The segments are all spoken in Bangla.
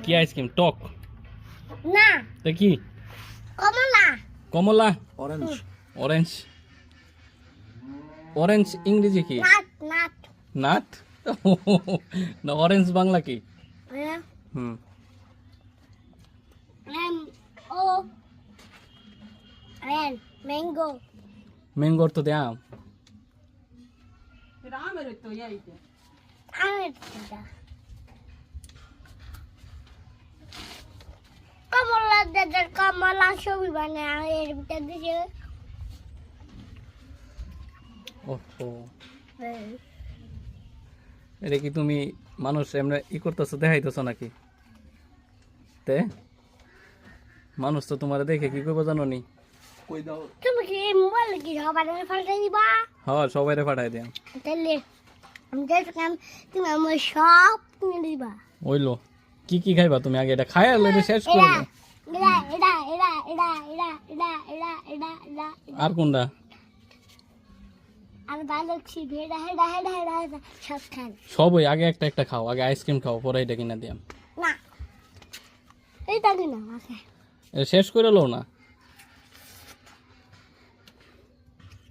কি আইসক্রিম টক না তা কি কমলা কমলা অরেঞ্জ অরেঞ্জ অরেঞ্জ ইংরেজি কি নাট নাট নাট না অরেঞ্জ বাংলা কি হুম এম ও এন ম্যাঙ্গো ম্যাঙ্গোর তো দাম আমের এটা কমলা দাদার কমলা ছবি বানায় এর ভিতর দিয়ে ওহো এটা কি তুমি মানুষ এমনি ই করতেছো দেখাইতেছো নাকি তে মানুষ তো তোমার দেখে কি করবো জানো নি কই দাও তুমি কি মোবাইল কি সবার ফাটাই দিবা হ্যাঁ সবাইরে পাঠাই দেন তাহলে আমি দেখলাম তুমি আমার সব কিনে দিবা ওইলো কি কি খাইবা তুমি আগে এটা খাই আর এটা শেষ করে দাও। এটা এটা এটা এটা এটা এটা এটা এটা এটা আর কোনটা আর ভালো ছি ভেড়া হেডা হেডা হেডা হেডা সব খান সবই আগে একটা একটা খাও আগে আইসক্রিম খাও পরে এটা কিনা দিয়াম না এইটা কিনা আছে এটা শেষ করে লো না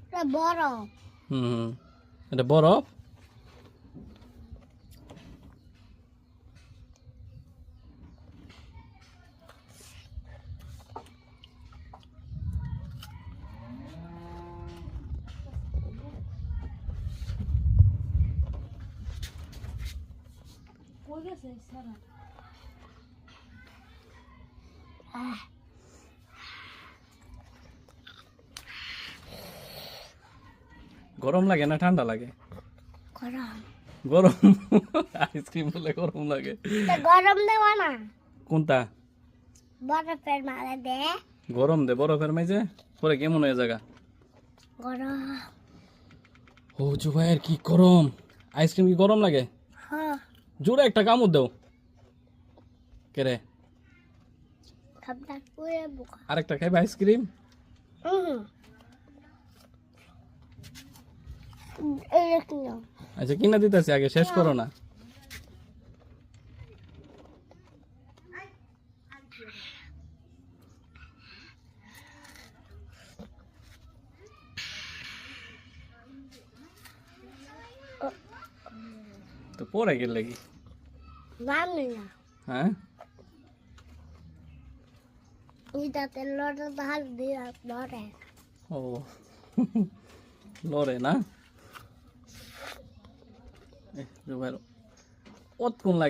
এটা বড় হুম এটা বরফ গরম লাগে না ঠান্ডা লাগে গরম গরম আইসক্রিম বলে গরম লাগে তা গরম দেওয়া না কোনটা বরফের মালা দে গরম দে বরফের মাঝে পরে কেমন হয়ে জায়গা গরম ও জুবাইর কি গরম আইসক্রিম কি গরম লাগে হ্যাঁ জোরে একটা কামড় দাও কে রে খাবটা পুরে বুকা আরেকটা খাইবে আইসক্রিম এরকম আচ্ছা কিনা দিতেছি আগে শেষ করো না তো পরে গেলে কি মামি না হ্যাঁ এটাতে লড়ে ভালো দিয়ে লড়ে ও লড়ে না জুবাইর অতক্ষণ লাগে